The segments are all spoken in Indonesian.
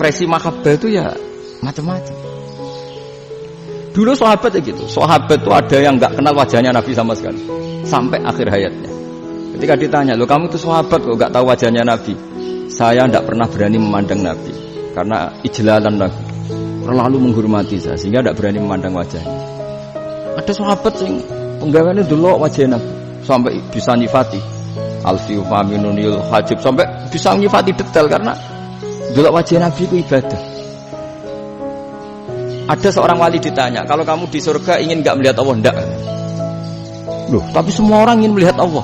ekspresi mahabbah itu ya macam-macam. Dulu sahabat ya gitu. Sahabat itu ada yang nggak kenal wajahnya Nabi sama sekali sampai akhir hayatnya. Ketika ditanya, "Loh, kamu itu sahabat kok nggak tahu wajahnya Nabi?" "Saya tidak pernah berani memandang Nabi karena ijlalan Nabi, terlalu menghormati saya sehingga tidak berani memandang wajahnya." Ada sahabat yang penggaweane delok wajah Nabi sampai bisa nyifati alfi faminunil hajib, sampai bisa nyifati detail karena delok wajah Nabi itu ibadah. Ada seorang wali ditanya, "Kalau kamu di surga ingin enggak melihat Allah?" "Enggak." "Loh, tapi semua orang ingin melihat Allah."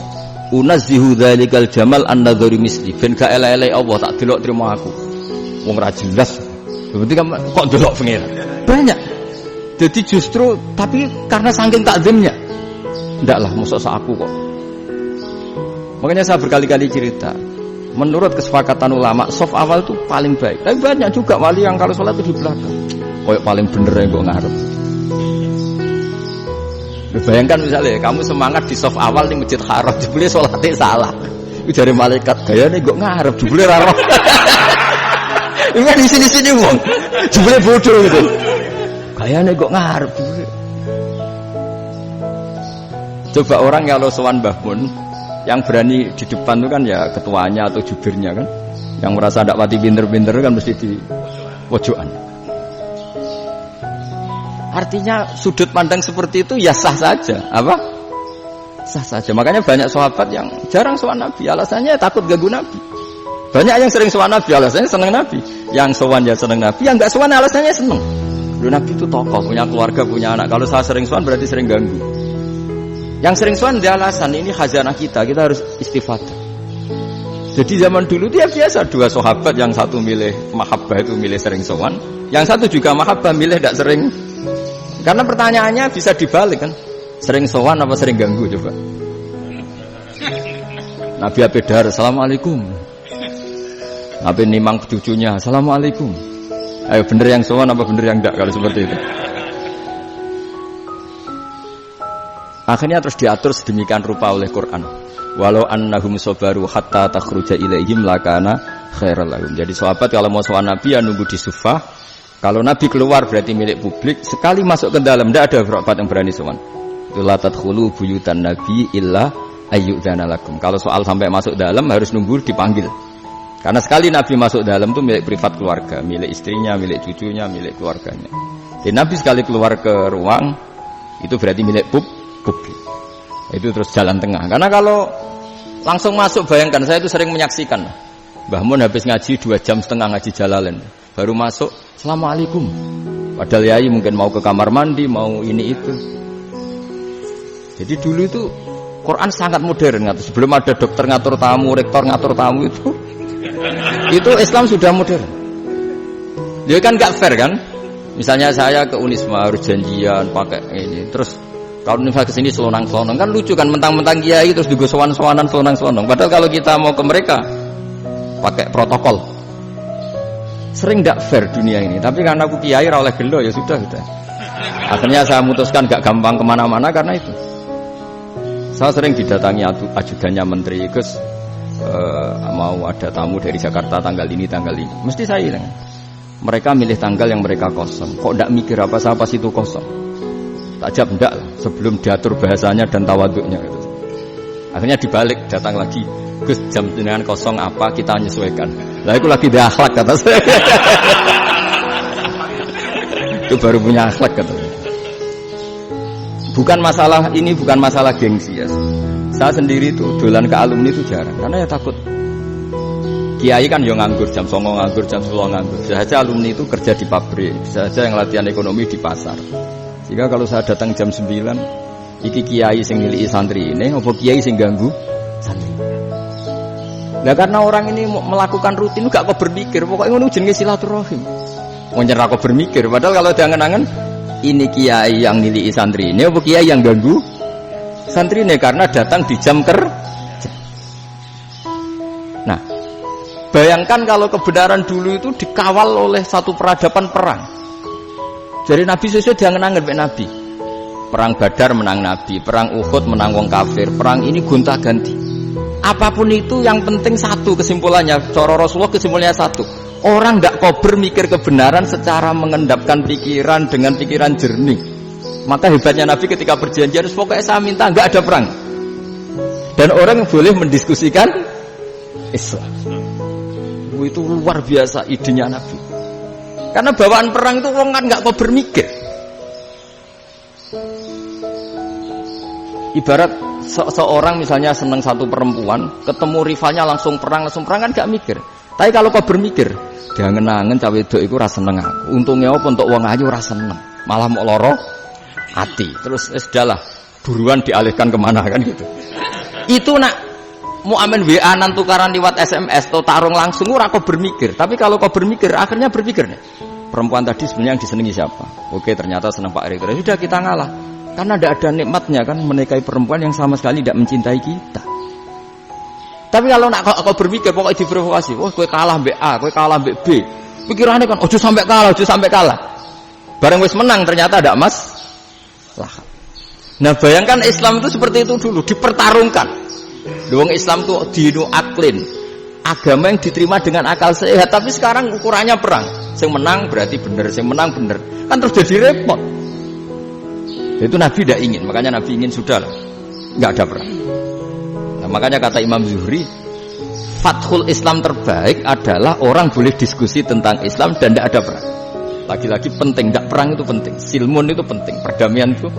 "Unazzihu dzalikal jamal an-nadhari misli." Ben gak elek-elek Allah tak delok terima aku. Wong ra jelas. Berarti kamu kok delok pengen. Banyak. Jadi justru tapi karena saking takzimnya. Enggak lah, mosok sak aku kok. Makanya saya berkali-kali cerita, menurut kesepakatan ulama, soft awal itu paling baik. Tapi banyak juga wali yang kalau sholat itu di belakang. Kayak paling bener yang gue ngarep. Bayangkan misalnya kamu semangat di soft awal di Masjid Haram, jebule sholatnya salah. Itu dari malaikat gayane gue ngarep, jebule ra roh. Ini kan di sini-sini wong. Jebule bodoh gitu. Gayane gue ngarep jebule. Coba orang kalau sowan Mbah Mun, yang berani di depan itu kan ya ketuanya atau jubirnya kan. Yang merasa ndak pati pinter-pinter kan mesti di pojokan. Artinya sudut pandang seperti itu ya sah saja, apa? Sah saja. Makanya banyak sahabat yang jarang sowan Nabi, alasannya takut ganggu Nabi. Banyak yang sering sowan Nabi, alasannya seneng Nabi. Yang sowan ya seneng Nabi, yang enggak sowan alasannya seneng. Lu Nabi itu tokoh, punya keluarga, punya anak. Kalau saya sering sowan berarti sering ganggu. Yang sering sowan dia alasan ini khazanah kita harus istifadah. Jadi zaman dulu dia biasa, dua sahabat, yang satu milih mahabbah itu milih sering sowan, yang satu juga mahabbah milih tidak sering. Karena pertanyaannya bisa dibalik kan, sering sowan apa sering ganggu coba. Nabi Abedar, "Assalamualaikum." Nabi nimang cucunya, "Assalamualaikum." Ayo bener yang sowan apa bener yang enggak kalau seperti itu. Akhirnya terus diatur sedemikian rupa oleh Quran. Walau annahum sabaru hatta takhruja ilaihim lakana khairal lahum. Jadi sahabat kalau mau sowan Nabi ya nunggu di sufah. Kalau Nabi keluar berarti milik publik. Sekali masuk ke dalam tidak ada sahabat yang berani sowan. La tadkhulu buyutan Nabi illa ayyudzana lakum. Kalau soal sampai masuk dalam harus nunggu dipanggil. Karena sekali Nabi masuk dalam itu milik privat keluarga, milik istrinya, milik cucunya, milik keluarganya. Jadi Nabi sekali keluar ke ruang itu berarti milik publik. Itu terus jalan tengah. Karena kalau langsung masuk, bayangkan saya itu sering menyaksikan. Mbah Mun habis ngaji 2,5 jam ngaji Jalalain. Baru masuk, "Assalamualaikum." Padahal yai mungkin mau ke kamar mandi, mau ini itu. Jadi dulu itu Quran sangat modern. Sebelum ada dokter ngatur tamu, rektor ngatur tamu itu Islam sudah modern. Dia kan gak fair kan? Misalnya saya ke Unisma harus janjian pakai ini, terus kalau Unisma kesini selonang-selonang kan lucu kan, mentang-mentang kiai terus juga sowan-sowanan selonang-selonang. Padahal kalau kita mau ke mereka pakai protokol. Sering tidak fair dunia ini, tapi karena aku kiai ra oleh gelo ya sudah. Akhirnya saya memutuskan gak gampang kemana-mana karena itu. Saya sering didatangi ajudannya menteri, Gus mau ada tamu dari Jakarta tanggal ini, mesti saya bilang, mereka milih tanggal yang mereka kosong. Kok tidak mikir apa itu kosong? Tak jawab enggak lah, sebelum diatur bahasanya dan tawaduknya gitu. Akhirnya dibalik, datang lagi, Gus jam dengan kosong apa kita menyesuaikan. Lah itu lagi dia akhlak kata saya. Itu baru punya akhlak kata saya. Bukan masalah ini, bukan masalah gengsi ya. Saya sendiri itu dolan ke alumni itu jarang, karena ya takut. Kiai kan yo nganggur, jam 09.00 nganggur, jam 10.00 nganggur. Bisa saja alumni itu kerja di pabrik, bisa saja yang latihan ekonomi di pasar. Jika kalau saya datang jam 9, iki kiai sing nilai santri ini, apa kiai sing ganggu santri. Nah karena orang ini melakukan rutin gak kok berpikir, pokoknya ngono jenenge silaturahim. Mau nyerah kok berpikir, padahal kalau diangen-angen ini kiai yang nilai santri ini, apa kiai yang ganggu santri ini karena datang di jam kerja. Nah, bayangkan kalau kebenaran dulu itu dikawal oleh satu peradaban perang. Jadi Nabi sesuai diangen-angen Pak Nabi. Perang Badar menang Nabi, perang Uhud menang wong kafir, perang ini gonta-ganti. Apapun itu yang penting satu kesimpulannya. Cara Rasulullah kesimpulannya satu. Orang tidak kober mikir kebenaran secara mengendapkan pikiran dengan pikiran jernih. Maka hebatnya Nabi ketika perjanjian pokoknya saya minta nggak ada perang. Dan orang boleh mendiskusikan Islam. Itu luar biasa idenya Nabi. Karena bawaan perang itu orang kan nggak kober mikir. Ibarat seorang misalnya senang satu perempuan, ketemu rivalnya langsung perang kan gak mikir. Tapi kalau kau bermikir, dia ngenangen cawe wedok iku ora seneng aku. Untungnya apa untuk wong ayu ora seneng, malah mau loro hati. Terus sudahlah, buruan dialihkan kemana kan gitu. Itu nak mau amen WA nan tukaran lewat SMS atau tarung langsung ora kau bermikir. Tapi kalau kau bermikir, akhirnya berpikir nih. Perempuan tadi sebenarnya yang disenangi siapa? Oke, ternyata senang Pak Erik. Sudah kita ngalah. Karena tidak ada nikmatnya kan menikahi perempuan yang sama sekali tidak mencintai kita. Tapi kalau nak kau berpikir pokoknya diprovokasi, wah kowe kalah mbek A, kowe kalah mbek B. Pikirannya kan ojo sampai kalah. Bareng wis menang ternyata ada masalah. Nah, bayangkan Islam itu seperti itu dulu, dipertarungkan. Wong Islam itu dinu aklin. Agama yang diterima dengan akal sehat, tapi sekarang ukurannya perang. Sing menang berarti bener, sing menang bener. Kan terus jadi repot. Itu Nabi tidak ingin, makanya Nabi ingin sudah lah, nggak ada perang. Nah, makanya kata Imam Zuhri, fathul Islam terbaik adalah orang boleh diskusi tentang Islam dan tidak ada perang. Lagi-lagi penting, tidak perang itu penting, silmun itu penting, perdamaian itu.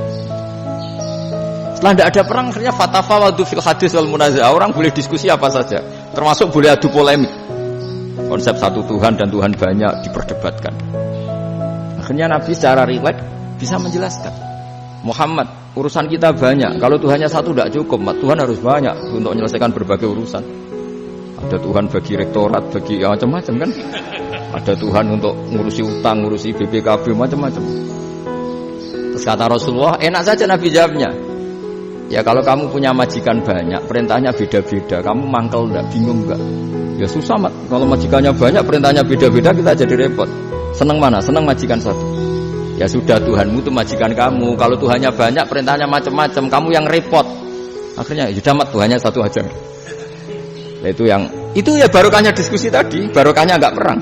Setelah tidak ada perang, akhirnya fatafawadu fil hadis wal munaza'ah, orang boleh diskusi apa saja, termasuk boleh adu polemik. Konsep satu Tuhan dan Tuhan banyak diperdebatkan. Akhirnya Nabi secara rileks bisa menjelaskan. Muhammad, urusan kita banyak. Kalau Tuhannya satu tidak cukup, Tuhan harus banyak untuk menyelesaikan berbagai urusan. Ada Tuhan bagi rektorat, bagi macam-macam kan. Ada Tuhan untuk ngurusi utang, ngurusi BPKB, macam-macam. Terus kata Rasulullah, enak saja Nabi jawabnya. Ya kalau kamu punya majikan banyak, perintahnya beda-beda, kamu mangkel enggak, bingung enggak? Ya susah, Mat. Kalau majikannya banyak, perintahnya beda-beda, kita jadi repot. Senang mana? Senang majikan satu. Ya sudah, Tuhanmu itu majikan kamu. Kalau Tuhannya banyak, perintahnya macam-macam, kamu yang repot. Akhirnya ya sudah, Mat, Tuhannya satu aja. Nah, itu ya barokahnya diskusi tadi, barokahnya enggak perang.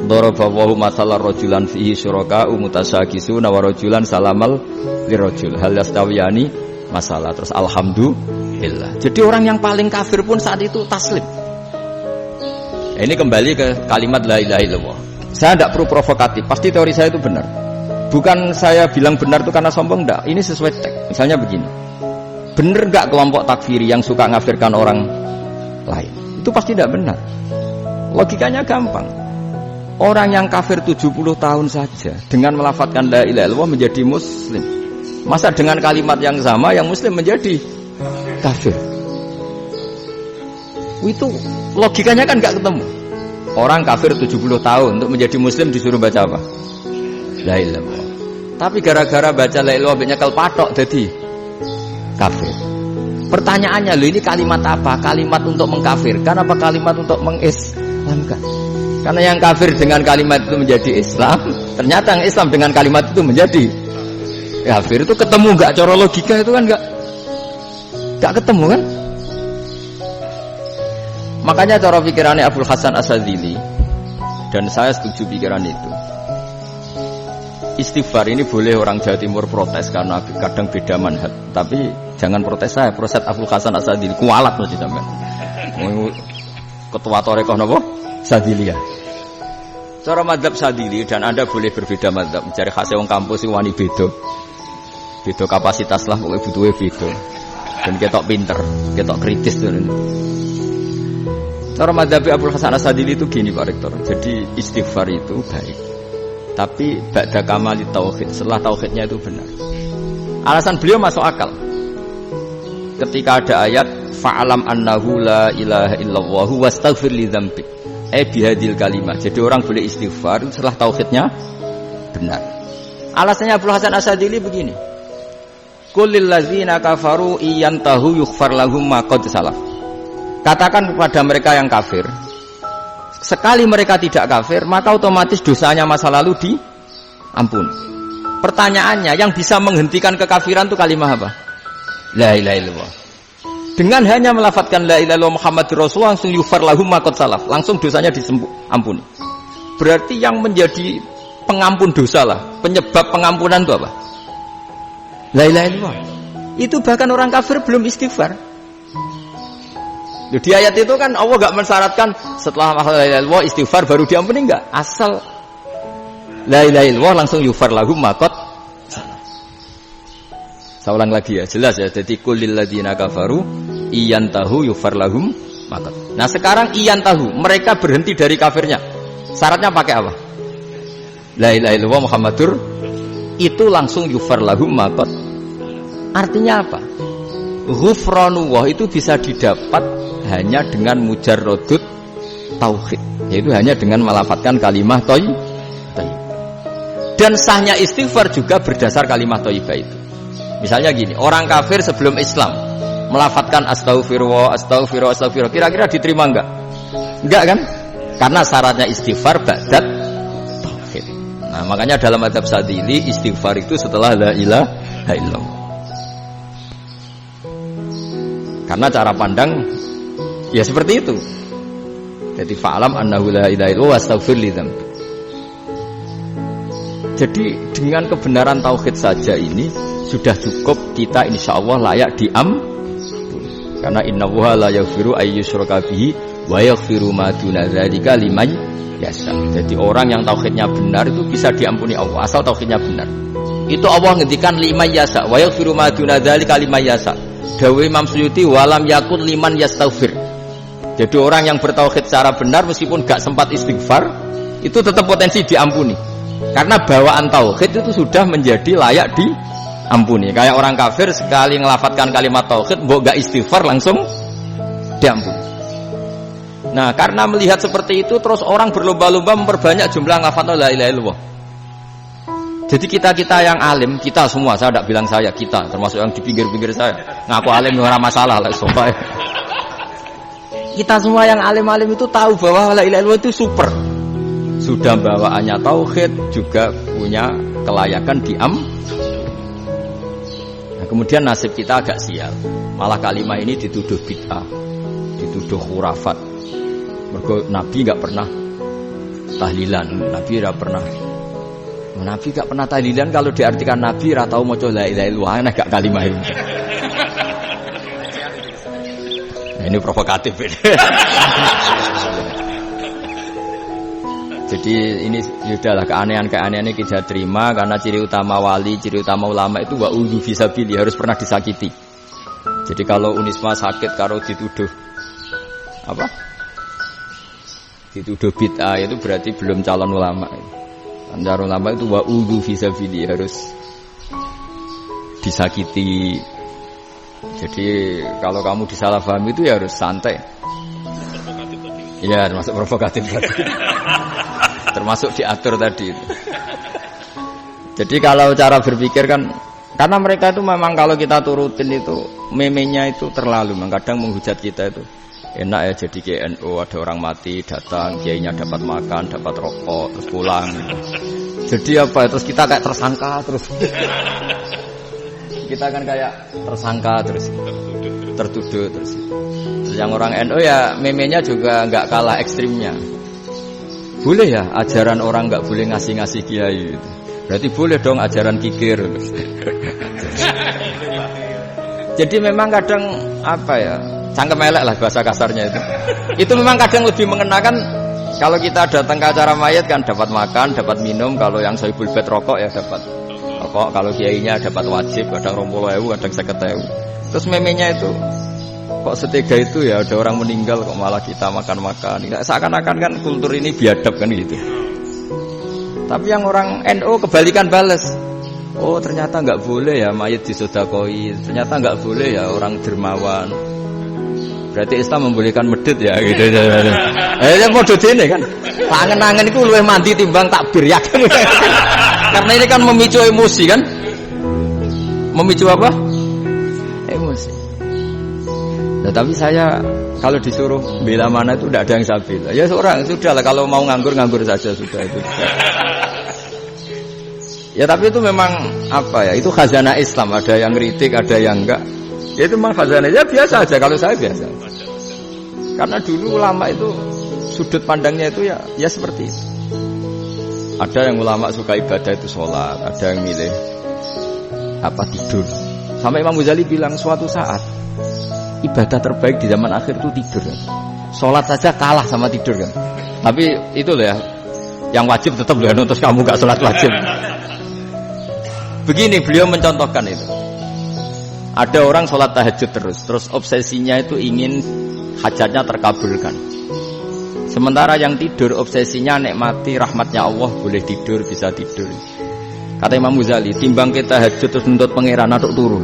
Daraballahu masalan rajulan fihi syuraka'u mutasyagisuna wa rajulan salamal lirajul hal yastawiyani masalah. Terus alhamdulillah. Jadi orang yang paling kafir pun saat itu taslim. Nah, ini kembali ke kalimat la ilaha illallah. Saya tidak perlu provokatif, pasti teori saya itu benar. Bukan saya bilang benar itu karena sombong, enggak. Ini sesuai teks. Misalnya begini. Benar enggak kelompok takfiri yang suka ngafirkan orang lain? Itu pasti tidak benar. Logikanya gampang. Orang yang kafir 70 tahun saja dengan melafadzkan la ilaha illallah menjadi muslim. Masa dengan kalimat yang sama yang muslim menjadi kafir? Itu logikanya kan enggak ketemu. Orang kafir 70 tahun untuk menjadi muslim disuruh baca apa? La ilaha illallah. Tapi gara-gara baca la ilaha illallah nyekel patok jadi kafir. Pertanyaannya, loh ini kalimat apa? Kalimat untuk mengkafirkan apa kalimat untuk mengislamkan? Karena yang kafir dengan kalimat itu menjadi Islam, ternyata yang Islam dengan kalimat itu menjadi kafir. Itu ketemu enggak cara logika itu kan enggak ketemu kan? Makanya cara pikirannya Abul Hasan Asyadzili, dan saya setuju pikiran itu. Istighfar ini boleh orang Jawa Timur protes karena kadang beda manhaj, tapi jangan protes saya, protes Abul Hasan Asyadzili kualat mesti sampean. Ketua Torekoh napa? Sadziliyah. Cara madzhab Sadzili, dan Anda boleh berbeda madzhab, mencari khasnya wong kampus iki wani beda. Beda kapasitas lah, pokoke butuhe beda. Dan ketok pinter, ketok kritis tuh. Cara madzhab Abul Hasan Asyadzili itu gini Pak Rektor. Jadi istighfar itu baik, tapi ba'da kamali tauhid, setelah tauhidnya itu benar. Alasan beliau masuk akal. Ketika ada ayat fa'alam annahu la ilaha illallah wastaghfir li dzambik. Bihadil kalimat. Jadi orang boleh istighfar setelah tauhidnya benar. Alasannya Abul Hasan Asyadzili begini. Qul lil ladzina kafaru iyantahu yughfar lahum ma qad salaf. Katakan kepada mereka yang kafir, sekali mereka tidak kafir, maka otomatis dosanya masa lalu diampuni. Pertanyaannya, yang bisa menghentikan kekafiran itu kalimat apa? La ilaha illallah. Dengan hanya melafadzkan la ilaha illallah Muhammadur Rasulullah langsung yufar lahum ma qad salaf, langsung dosanya diampuni. Berarti yang menjadi pengampun dosa lah, penyebab pengampunan itu apa? La ilaha illallah. Itu bahkan orang kafir belum istighfar. Di ayat itu kan Allah enggak mensyaratkan setelah la ilaha illallah istighfar baru diampuni, enggak. Asal la ilaha illallah langsung yufar lahum ma qad salaf. Saya ulang lagi ya, jelas ya. Jadi kulil ladzina kafaru iyantahu yufar lahum ma qad. Nah, sekarang iyantahu, mereka berhenti dari kafirnya. Syaratnya pakai apa? La ilaha illallah Muhammadur, itu langsung yufar lahum ma qad. Artinya apa? Ghufranullah itu bisa didapat hanya dengan mujarradut tauhid, yaitu hanya dengan melafadzkan kalimat thayyib. Dan sahnya istighfar juga berdasar kalimat thayyibah itu. Misalnya gini, orang kafir sebelum Islam melafadzkan astaghfirullah, astaghfirullah, astaghfirullah, kira-kira diterima enggak? Enggak kan? Karena syaratnya istighfar ba'dat tauhid. Nah, makanya dalam adab Sadili istighfar itu setelah la ilaha illallah. Karena cara pandang ya seperti itu. Jadi fa'lam annahu la ilaha illallah wastaghfir li dzambi. Jadi dengan kebenaran tauhid saja ini sudah cukup kita insyaallah layak diampuni. Karena innallaha la yaghfiru ayyusyraka bihi wa yaghfiru ma duna dzalika liman yasha. Jadi orang yang tauhidnya benar itu bisa diampuni Allah asal tauhidnya benar. Itu Allah ngendikan liman yasha wa yaghfiru ma duna dzalika liman yasha. Dawuh Imam Suyuti walam yakun liman yastaghfir. Jadi orang yang bertauhid secara benar meskipun gak sempat istighfar itu tetap potensi diampuni. Karena bawaan tauhid itu sudah menjadi layak diampuni. Kayak orang kafir sekali ngelafatkan kalimat tauhid mbok gak istighfar langsung diampuni. Nah, karena melihat seperti itu terus orang berlomba-lomba memperbanyak jumlah ngelafatkan la ilaha illallah. Jadi kita-kita yang alim, kita semua, saya tidak bilang saya, kita termasuk yang di pinggir-pinggir saya ngaku alim ora masalah lah sofa. Kita semua yang alim-alim itu tahu bahwa la ilaha illallah itu super. Sudah bawaannya tauhid, juga punya kelayakan Nah, kemudian nasib kita agak sial. Malah kalimat ini dituduh bid'ah, dituduh khurafat. Mergo Nabi enggak pernah tahlilan, Nabi enggak pernah. Nabi enggak pernah tahlilan kalau diartikan Nabi ora tau maca la ilaha illallah, enak gak kalimat ini. Nah, ini provokatif ini. Jadi ini sudahlah keanehan-keanehan ini kita terima karena ciri utama wali, ciri utama ulama itu wa'udhu fisabili, harus pernah disakiti. Jadi kalau Unisma sakit kalau dituduh apa? Dituduh bid'ah itu berarti belum calon ulama. Calon ulama itu wa'udhu fisabili, harus disakiti. Jadi kalau kamu disalahpahami itu ya harus santai. Iya, termasuk provokatif tadi. Termasuk diatur tadi. Jadi kalau cara berpikir kan, karena mereka itu memang kalau kita turutin itu memenya itu terlalu, kadang menghujat kita itu enak ya jadi KNU, ada orang mati datang, kiainya dapat makan, dapat rokok, terus pulang. Jadi apa? Terus kita kayak tersangka terus. Kita kan kayak tersangka terus, tertuduh terus. Yang orang NU ya memenya juga nggak kalah ekstrimnya. Boleh ya ajaran orang nggak boleh ngasih-ngasih kiai itu. Berarti boleh dong ajaran kikir. Jadi memang kadang apa ya, cangkem elek lah bahasa kasarnya itu. Itu memang kadang lebih mengenakan kalau kita datang ke acara mayat kan dapat makan, dapat minum. Kalau yang sohibul bed rokok ya dapat rokok. Kalau kiainya dapat wajib, kadang 20.000, kadang 50.000. Terus memenya itu kok setega itu ya, ada orang meninggal kok malah kita makan-makan. Seakan-akan kan kultur ini biadab kan gitu. Tapi yang orang NU kebalikan bales. Oh ternyata nggak boleh ya mayit disodakoi. Ternyata nggak boleh ya orang dermawan. Berarti Islam membolehkan medit ya gitu. Yang mau ini kan. Tangan-tangan itu luwih mandi timbang takbir ya kan. Karena ini kan memicu emosi kan. Memicu apa? Emosi. Nah, tapi saya kalau disuruh bela mana itu tidak ada yang saya bela. Ya seorang sudahlah kalau mau nganggur saja sudah itu. Ya tapi itu memang apa ya? Itu khazanah Islam, ada yang kritik, ada yang enggak. Ya itu memang fazanah. Ya biasa aja kalau saya biasa. Karena dulu ulama itu sudut pandangnya itu ya seperti itu. Ada yang ulama suka ibadah itu sholat, ada yang milih tidur. Sampai Imam Ghazali bilang suatu saat ibadah terbaik di zaman akhir itu tidur. Sholat saja kalah sama tidur kan. Tapi itu loh ya, yang wajib tetap loh, terus kamu gak sholat wajib. Begini beliau mencontohkan itu. Ada orang sholat tahajud terus obsesinya itu ingin hajatnya terkabulkan. Sementara yang tidur obsesinya nikmati rahmatnya Allah, boleh tidur, bisa tidur. Kata Imam Ghazali, timbang kita tahajud terus nuntut pangeran atuk turu.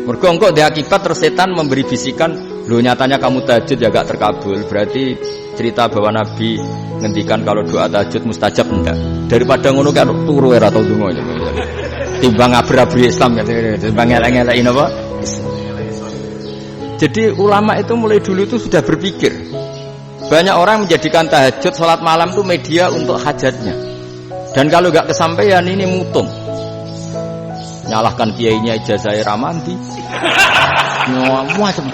Mergo engko dia akibat terus setan memberi bisikan, lho nyatanya kamu tahajud ya gak terkabul. Berarti cerita bahwa Nabi ngendikan kalau doa tahajud mustajab enggak. Daripada ngono kan turu ora tau ndonga. Timbang abri-abri Islam ya, timbang elek-elekin apa? Jadi ulama itu mulai dulu itu sudah berpikir. Banyak orang menjadikan tahajud, sholat malam itu media untuk hajatnya. Dan kalau gak kesampaian ini mutung. Nyalahkan kiainya ijazah ramandi. Macam.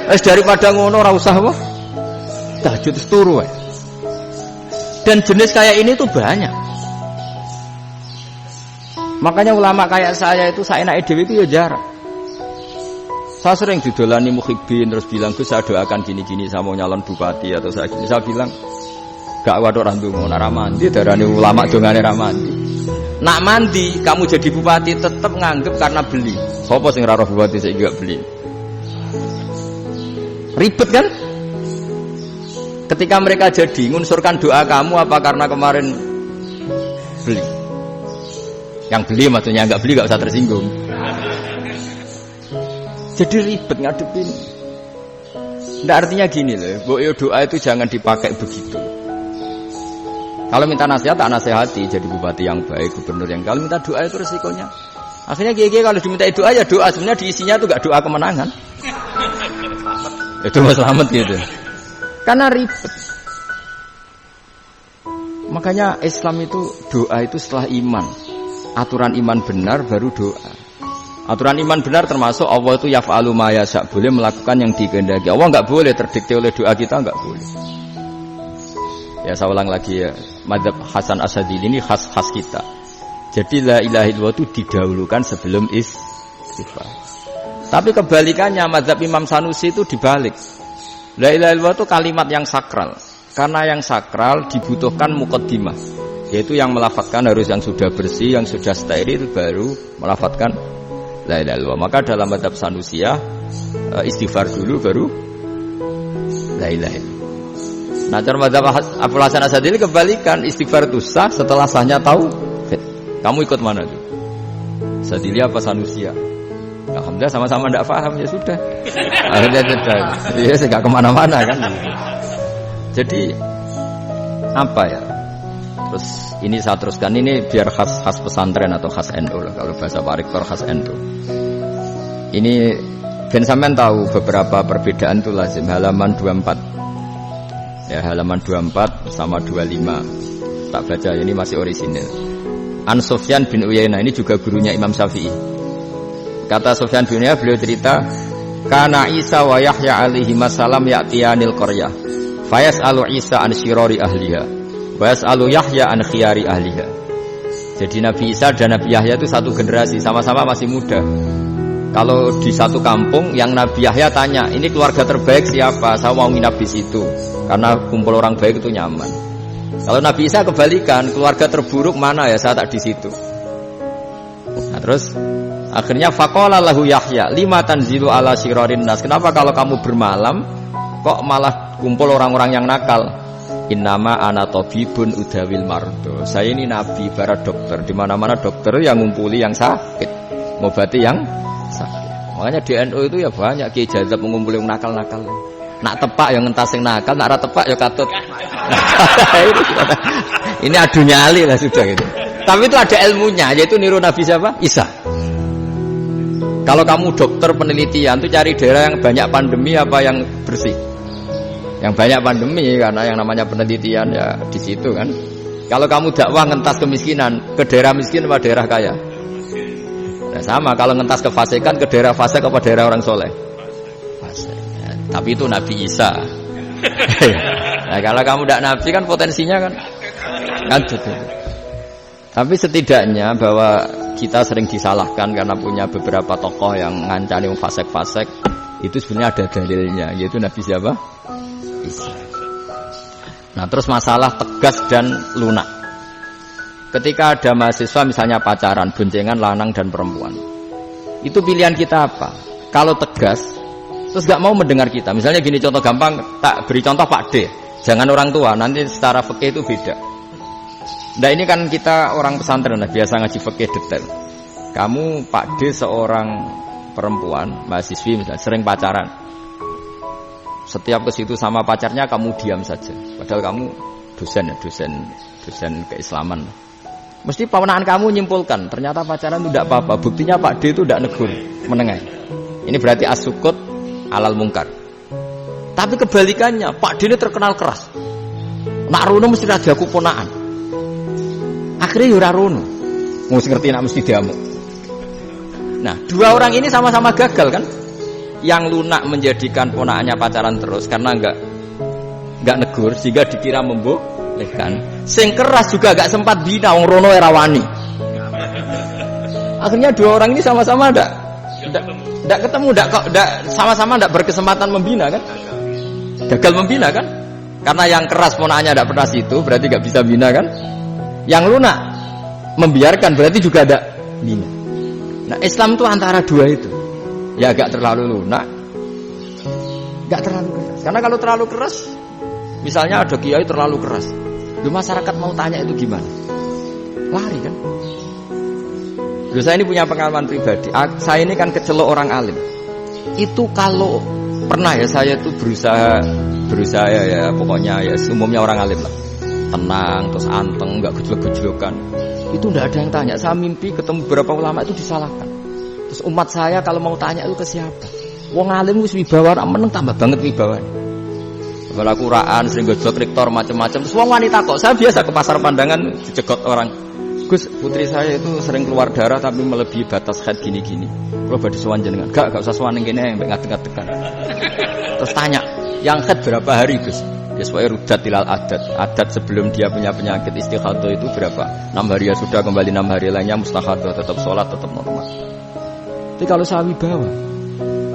Daripada ngono ora usah apa? Tahajud turu. Dan jenis kayak ini tuh banyak. Makanya ulama kayak saya itu saenake dhewe itu ya jarang. Saya sering didolani muhibbin terus bilang, "Gus, saya doakan gini-gini, saya mau nyalon bupati atau saya gini." Saya bilang, "Gak waduh orang ndonga ora mandi, darane ulama dongane ra mandi." Nak mandi, kamu jadi bupati tetap nganggep karena beli. Sopo sing ora roh bupati saya juga beli. Ribet kan? Ketika mereka jadi ngunsurkan doa kamu apa karena kemarin beli? Yang beli maksudnya, enggak beli enggak usah tersinggung. Jadi ribet ngadepin. Nggak, artinya gini loh, doa itu jangan dipakai begitu. Kalau minta nasihat, tak nasihati jadi bupati yang baik, gubernur yang. Kalau minta doa itu resikonya. Akhirnya kiai kalau diminta doa ya doa, sebenarnya diisinya itu nggak doa kemenangan. Itu mau selamat gitu. Karena ribet. Makanya Islam itu doa itu setelah iman. Aturan iman benar baru doa. Aturan iman benar termasuk Allah itu yaf'alu ma yasha, boleh melakukan yang dikehendaki. Allah enggak boleh terdikte oleh doa kita, enggak boleh. Ya saya ulang lagi ya, mazhab Hasan Asyadzili ini khas kita. Jadi la ilaha illallah itu didahulukan sebelum istighfar. Tapi kebalikannya mazhab Imam Sanusi itu dibalik. La ilaha illallah itu kalimat yang sakral. Karena yang sakral dibutuhkan muqaddimah, yaitu yang melafadzkan harus yang sudah bersih, yang sudah steril baru melafadzkan la ilaha illallah. Maka dalam mazhab Sanusiyah istighfar dulu baru la ilaha illallah. Nah, cara mazhab Abul Hasan Asyadzili kebalikan, istighfar itu sah setelah sahnya tauhid. Kamu ikut mana tuh? Asyadzili apa Sanusiyah? Alhamdulillah sama-sama tidak paham, ya sudah. Akhirnya sudah. Ya enggak kemana-mana kan. Jadi apa ya? Terus ini saya teruskan, ini biar khas pesantren atau khas NU lah, kalau bahasa Pak Rektor khas NU. Ini Ben sampean tahu beberapa perbedaan itu lazim. Halaman 24. Ya, halaman 24 sama 25. Tak baca, ini masih orisinil. An Sufyan bin Uyainah, ini juga gurunya Imam Syafi'i. Kata Sufyan bin Uyainah, beliau cerita, kana Isa wa Yahya alaihi masalam ya'tiyanil qaryah. Fayas'alu Isa an syirari ahliha. Wayas'alu Yahya an khiyari ahliha. Jadi Nabi Isa dan Nabi Yahya itu satu generasi, sama-sama masih muda. Kalau di satu kampung yang Nabi Yahya tanya, ini keluarga terbaik siapa? Saya mau nginap di situ, karena kumpul orang baik itu nyaman. Kalau Nabi Isa kebalikan, keluarga terburuk mana ya? Saya tak di situ. Nah, terus akhirnya faqala lahu Yahya, lima tanzilu ala syirarin nas. Kenapa kalau kamu bermalam kok malah kumpul orang-orang yang nakal? Innama ana tabibun udawil mardo. Saya ini nabi, para dokter. Di mana-mana dokter yang ngumpuli yang sakit, ngobati yang sakit. Makanya di NU itu ya banyak kiai jazab mengumpuli yang nakal-nakal. Nak tepak yang ngentas yang nakal, nak ra tepak ya katut. Ini adu nyali lah sudah gitu. Tapi itu ada ilmunya, yaitu niru Nabi siapa? Isa. Kalau kamu dokter penelitian tuh cari daerah yang banyak pandemi apa yang bersih? Yang banyak pandemi, karena yang namanya penelitian ya di situ kan. Kalau kamu dakwah ngentas kemiskinan, ke daerah miskin apa daerah kaya? Ya, sama kalau ngentas kefasikan ke daerah fasik apa daerah orang soleh? Fasik. Ya, tapi itu Nabi Isa. Nah, kalau kamu tidak Nabi kan potensinya kan gitu. Tapi setidaknya bahwa kita sering disalahkan karena punya beberapa tokoh yang ngancani fasik-fasik, itu sebenarnya ada dalilnya, yaitu Nabi siapa? Isa. Nah, terus masalah tegas dan lunak. Ketika ada mahasiswa misalnya pacaran, boncengan lanang dan perempuan, itu pilihan kita apa? Kalau tegas, terus gak mau mendengar kita. Misalnya gini, contoh gampang, tak beri contoh Pak D. Jangan orang tua, nanti secara fikih itu beda. Nah ini kan kita orang pesantren, biasa ngaji fikih detail. Kamu Pak D seorang perempuan, mahasiswi misalnya, sering pacaran. Setiap ke situ sama pacarnya kamu diam saja. Padahal kamu dosen keislaman. Mesti pamanaan kamu nyimpulkan, ternyata pacaran itu tidak apa-apa. Buktinya Pak D itu tidak negur, menengah. Ini berarti as-sukut alal mungkar. Tapi kebalikannya, Pak D ini terkenal keras. Nak rono mesti rajaku ponaan. Akhirnya yura rono. Mesti ngerti nak mesti diamuk. Nah, dua orang ini sama-sama gagal kan? Yang lunak menjadikan ponaannya pacaran terus karena enggak negur sehingga dikira membolehkan. Sing keras juga enggak sempat bina wong rono era wani. Akhirnya dua orang ini sama-sama enggak ketemu, sama-sama enggak berkesempatan membina kan? Gagal membina kan? Karena yang keras ponaannya enggak pernah situ, berarti enggak bisa bina kan? Yang lunak membiarkan berarti juga enggak bina. Nah, Islam itu antara dua itu. Ya agak terlalu lunak, enggak terlalu keras. Karena kalau terlalu keras, misalnya ada kiai terlalu keras, lu masyarakat mau tanya itu gimana? Lari kan? Lu saya ini punya pengalaman pribadi. Saya ini kan kecelok orang alim. Itu kalau pernah ya saya itu berusaha ya pokoknya ya umumnya orang alim lah. Tenang, terus anteng, enggak gejlok-gejlokan. Itu enggak ada yang tanya. Saya mimpi ketemu beberapa ulama itu disalahkan. Terus umat saya kalau mau tanya itu ke siapa? Wong alim wis wibawa, meneng tambah banget wibawa. Kepala Quran sering gojlok rektor macam-macam. Terus wong wanita kok saya biasa ke pasar pandangan dicegot orang. Gus, putri saya itu sering keluar darah tapi melebihi batas haid gini-gini. Kalau badhe sowan jenengan, gak usah sowan ning kene mbek ngadeg-ngadegan. Terus tanya, yang haid berapa hari, Gus? Ya supaya rudat tilal adat sebelum dia punya penyakit istighadah itu berapa? 6 hari ya sudah, kembali 6 hari lainnya mustahadah, tetap sholat, tetap normal. Tapi kalau saya wibawa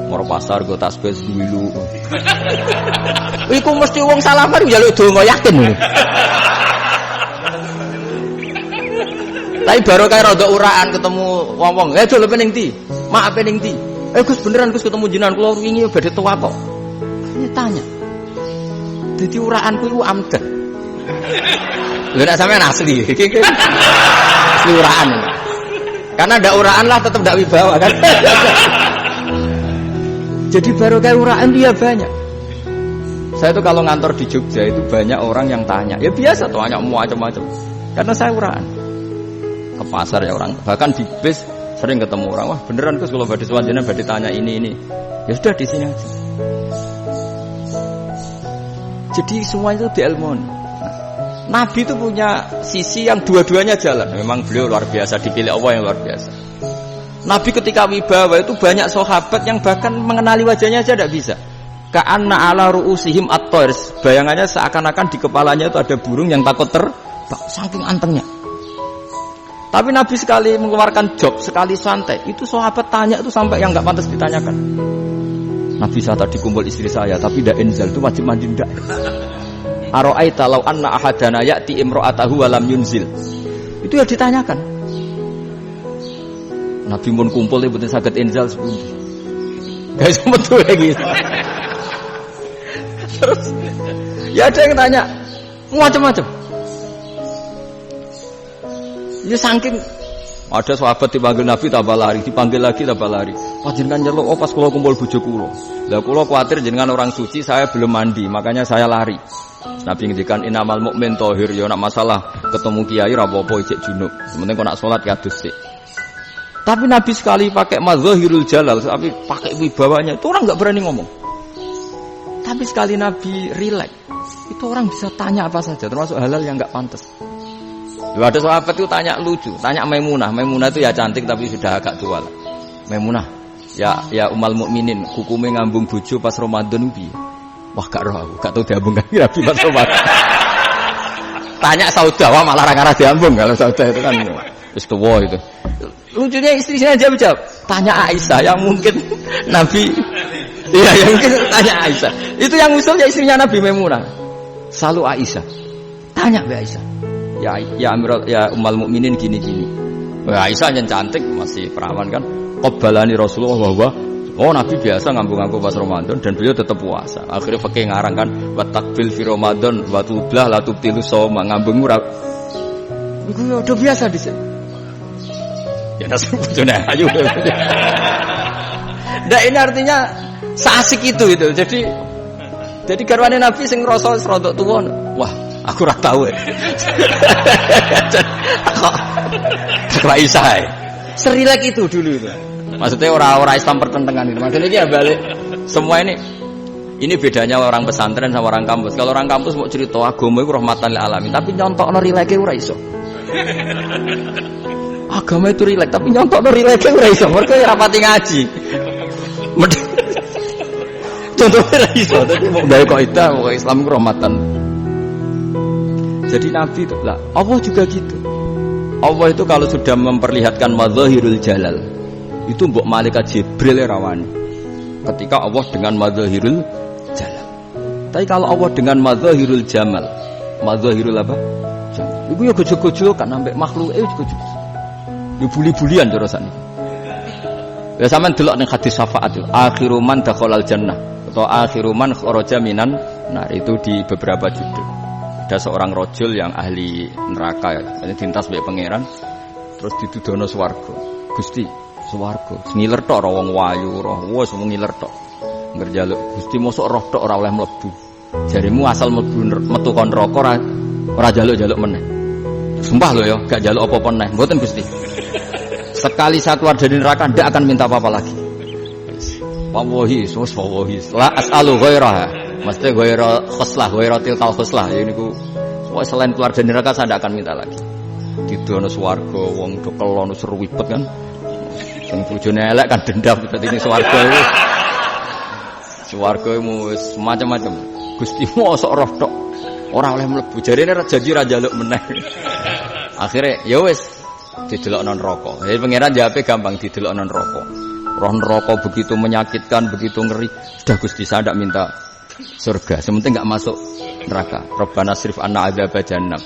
moro pasar go tasbih dulu. Iku mesti wong salaman njaluk donga yakin. Tapi baru kayak rada uraan ketemu wong-wong. Jol pening ndi? Maaf pening ndi? Gus beneran Gus ketemu jenengan kula wingi badhe tuwa kok. Ini tanya. Dadi uraanku iku amden. Lha nek sampean asli. Asli uraan. Karena ndak uraan lah tetap ndak wibawa kan. Jadi baru kayak uraan dia banyak. Saya itu kalau ngantor di Jogja itu banyak orang yang tanya. Ya biasa tuh tanya macam-macam. Karena saya uraan. Ke pasar ya orang, bahkan di bis sering ketemu orang. Wah beneran Gus kalau badhe sowan jenengan badhe tanya ini. Ya sudah di sini aja. Jadi semua itu diilmoni. Nabi itu punya sisi yang dua-duanya jalan. Memang beliau luar biasa, dipilih Allah yang luar biasa. Nabi ketika wibawa itu banyak sahabat yang bahkan mengenali wajahnya aja tidak bisa. Ka'anna ala ru'usihim at-tayr. Bayangannya seakan-akan di kepalanya itu ada burung yang takut terbang, saking antengnya. Tapi Nabi sekali mengeluarkan job, sekali santai, itu sahabat tanya itu sampai yang enggak pantas ditanyakan. Nabi saya tadi kumpul istri saya, tapi tidak inzal itu wajib mandi tidak. Aro'aita law anna ahadana ya'ti imra'atahu wa lam yunzil. Itu ya ditanyakan. Nabi mun kumpul itu betul saged inzal sepundi. Guys metu lagi. Terus ya ada yang tanya macam-macam. Ya saking ada sahabat dipanggil Nabi tambah lari, dipanggil lagi tambah lari. Panjenengan nyeluk pas kula kumpul bojo kula. Lah kula kuwatir jenengan orang suci, saya belum mandi, makanya saya lari. Nabi ngendikan innamal mukmin thahir, ya nak masalah ketemu kiai ra apa-apa ijek junub. Sementing kok nak salat kados sik. Tapi Nabi sekali pakai mazahirul jalal, tapi pakai wibawanya, itu orang enggak berani ngomong. Tapi sekali Nabi rileks, itu orang bisa tanya apa saja, termasuk halal yang enggak pantas. Loh, ada sahabat itu tanya lucu, tanya Maimunah. Maimunah itu ya cantik tapi sudah agak tua lah. Maimunah, ya Ummul Mukminin, hukumnya ngambung bojo pas Ramadan piye? Wah gak roh aku, gak tau diambung kan Nabi pas Ramadan. Tanya Saudah, wah malah ra diambung kalau Saudah itu kan wis tuwa itu. Lucunya istrinya jawab. Tanya Aisyah yang mungkin Nabi iya yang mungkin tanya Aisyah. Itu yang usulnya istrinya Nabi Maimunah. Selalu Aisyah. Tanya Mbak Aisyah. Ya Amirul ya Ummul Mukminin gini-gini. Wah Aisyah yang cantik masih perawan kan. Qabbalani Rasulullah bahwa Nabi biasa ngambung-ngambung pas Ramadan dan beliau tetap puasa. Akhirnya pakai ngarang kan wa takbil fi Ramadan wa tublah la tubtilu shauma ngambung ora. Iku udah biasa di sini. Ya nasib bojone ayu. Nah ini artinya seasik itu. Jadi garwane Nabi sing ngrasa rodok tuwa. Wah, aku ora tau. Kok Aisyah. Serilek itu dulu itu. Maksudnya orang-orang Islam pertentangan itu. Maksudnya dia balik semua ini bedanya orang pesantren sama orang kampus. Kalau orang kampus mau cerita agama itu rahmatan lil alamin, tapi nyontokno rileke ora iso. Agama itu rilek, tapi nyontokno rileke ora iso. Mergo ora pati ngaji. Contohnya ora iso, tapi mau gawe kaidah kok Islam itu rahmatan. Jadi Nabi itu lah, Allah juga gitu. Allah itu kalau sudah memperlihatkan madzahirul jalal, itu mbok malaikat Jibril rawani. Ketika Allah dengan madzahirul jalal. Tapi kalau Allah dengan madzahirul jamal, madzahirul apa? Jamal. Iku ya gojo-gojo kan ambek makhluk gojo. Ya buli-bulian terusane. Ya sampean delok ning hadis syafaat itu, akhiru man dakhalal jannah atau akhiru man kharaja minan nar itu di beberapa judul. Ada seorang rajul yang ahli neraka ya, dintas mbek pangeran terus ditudono swarga. Gusti, swarga ngiler tok ora wong wayu ora wis ngiler tok ngerjaluk Gusti mosok roh tok ora oleh mlebu jarimu asal mlebu metu kon neraka ora jaluk-jaluk meneh sumpah lho ya gak jaluk apa-apa meneh mboten Gusti sekali satu ada di neraka ndak akan minta apa-apa lagi wallahi la as'alu ghairaha mesti ghaira khoslah ghaira tilkal khoslah ya niku selain keluar dari neraka saya ndak akan minta lagi didono swarga wong do kelon seru wibet kan sing bojone elek kan dendam dadi ning swarga iki. Swarga wis macam-macam. Gusti mosok roh tok ora oleh mlebu. Jarene janji ra njaluk meneh. Akhire ya wis didelokno neraka. Ya pangeran jawabe gampang didelokno neraka. Roh neraka begitu menyakitkan, begitu ngeri. Sudah Gusti saya ndak minta surga, sementing enggak masuk neraka. Rabbana srif anna adzab jahannam.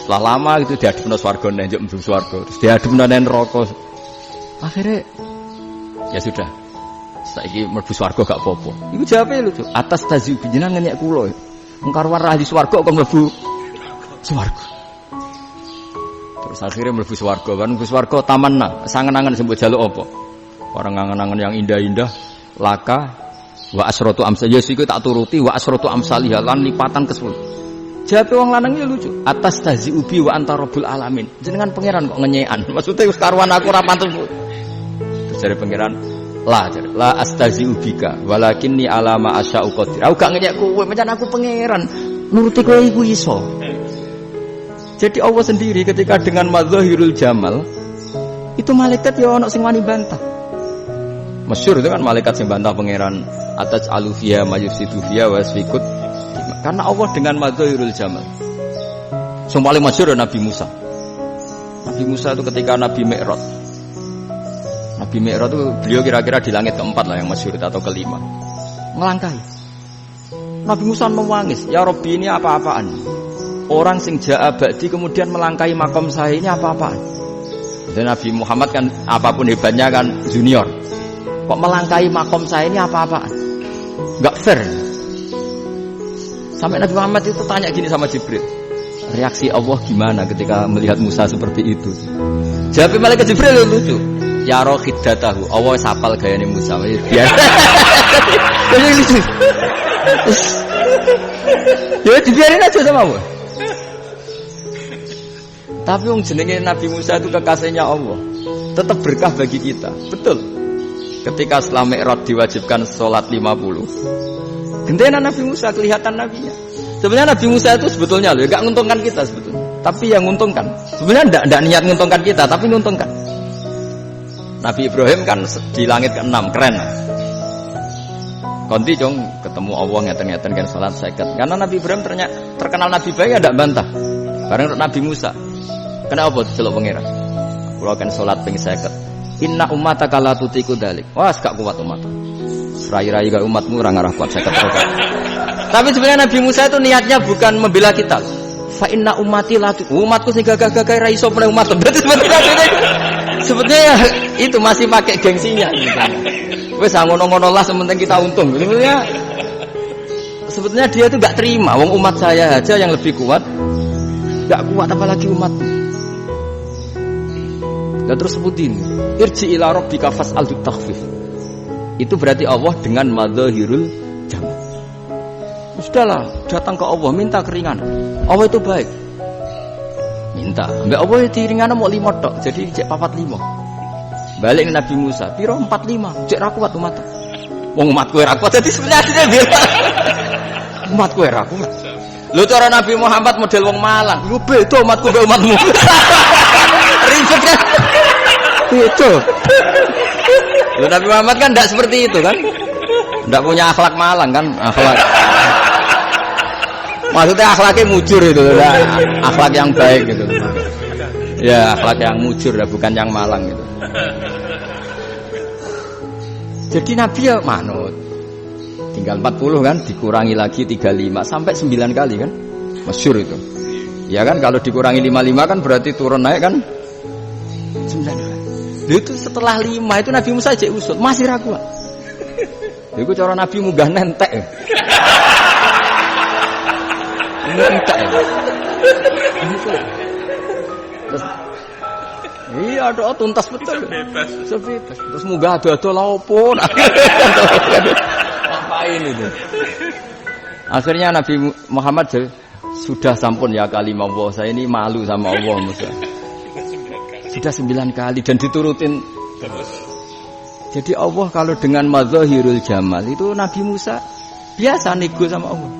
Setelah lama itu diadepno swarga nang njuk mlebu swarga. Terus diadepno nang neraka. Akhirnya ya sudah saiki mlebu swarga gak apa-apa. Iku jawabe lucu. Atas taziu jenengan nyek kula. Wong karuan ra di swarga kok mlebu swarga. Terus akhirnya mlebu swarga kan mlebu swarga tamanna, sangen-angen sing mbok jaluk apa? Orang angen-angen yang indah-indah laka wa asratu amsal ya siku tak turuti wa asratu amsalih lan lipatan ke-10. Jawabe wong lanang ya lucu. Atas taziu bi wa anta rabbul alamin. Jenengan pangeran kok ngenyekan. Maksudnya wis karuan aku ora pantes. Dari pangeran la astazi'u bika walakinni ala ma asya'u qadir. Aku gak ngenyek kowe, pancen aku pangeran. Nuruti kowe iku iso. Jadi Allah sendiri ketika dengan madzahirul jamal itu malaikat ya ono sing wani bantah. Masyhur itu kan malaikat sing bantah pangeran atas alufia mayusidu fiya wasfikut. Karena Allah dengan madzahirul jamal. Sing paling masyhur Nabi Musa. Nabi Musa itu ketika Nabi Mi'raj. Nabi Mi'raj itu beliau kira-kira di langit keempat lah yang masyhur atau kelima. Ngelangkahi. Nabi Musa menangis, "Ya Rabbi ini apa-apaan? Orang sing ja'a ba'di kemudian melangkahi makom saya ini apa-apaan?" Dan Nabi Muhammad kan apapun hebatnya kan junior. Kok melangkahi makom saya ini apa-apaan? Enggak fair. Sampai Nabi Muhammad itu tanya gini sama Jibril. Reaksi Allah gimana ketika melihat Musa seperti itu? Jawab malaikat Jibril lucu. Ya roh khiddatahu, Allah sapal gayane Musa. Biar. Ya dibiarin aja sama Allah. Tapi wong jenenge Nabi Musa itu kekasihnya Allah. Tetap berkah bagi kita. Betul. Ketika setelah Mi'raj diwajibkan salat 50. Gentenan Nabi Musa kelihatan nabinya. Sebenarnya Nabi Musa itu sebetulnya loh enggak menguntungkan kita sebetulnya. tapi yang menguntungkan. Sebenarnya tidak niat menguntungkan kita, tapi menguntungkan. Nabi Ibrahim kan di langit ke-6, keren. Konti dong ketemu Allah ngeten-ngeten kan salat 50. Karena Nabi Ibrahim terkenal Nabi baik ada bantah. Bareng Nabi Musa. Kenapa celuk pangeran? Kula kan salat ping 50. Inna ummataka la tutiku dzalik. Wah, gak kuat umat. Serai-rai gak umatmu ora ngarah kuat 50. Tapi sebenarnya Nabi Musa itu niatnya bukan membela kita. Fa inna ummati la umatku sing gagah-gagah ra iso meneh umat. Berarti sebetulnya ya, itu masih pakai gengsinya wes ngono-ngono lah sementing kita untung. Sebetulnya dia itu gak terima wong umat saya aja yang lebih kuat gak kuat apalagi umatmu. Dan terus sebutin irji ila rabbika fas'al takhfif. Itu berarti Allah dengan madzahirul jamal. Sudahlah, datang ke Allah minta keringanan. Allah itu baik. Minta. Mbak Allah itu ringanan mau 5 tok. Jadi cek 45. Balik ke Nabi Musa, piro 45. Cek ra kuat umat. Wong umatku ra kuat. Jadi sebenarnya dia umatku ra kuat. Lho cara Nabi Muhammad model wong Malang. Yo beda umatku mbek umatmu. Ribet kan? Itu. Lho Nabi Muhammad kan enggak seperti itu kan? Enggak punya akhlak Malang kan? Akhlak. Maksudnya akhlaknya mujur itu, akhlak yang baik gitu. Ya akhlak yang mujur, bukan yang Malang gitu. Jadi Nabi ya manut. Tinggal 40 kan, dikurangi lagi 35 sampai 9 kali kan, masyhur itu. Ya kan kalau dikurangi 55 kan berarti turun naik kan 9 kali. Itu setelah 5 itu Nabi Musa aja usut masih ragu. Itu cara Nabi munggah nentek. Nentek. Terus, iya doa tuntas betul. Sebebas. Terus munggah ado-ado lha opo? Ngapain itu? Akhirnya Nabi Muhammad sudah sampun ya kalimah Allah, saya ini malu sama Allah Musa. Sudah 9 kali dan diturutin. Jadi Allah kalau dengan madzahirul jamal itu Nabi Musa biasa nego sama Allah.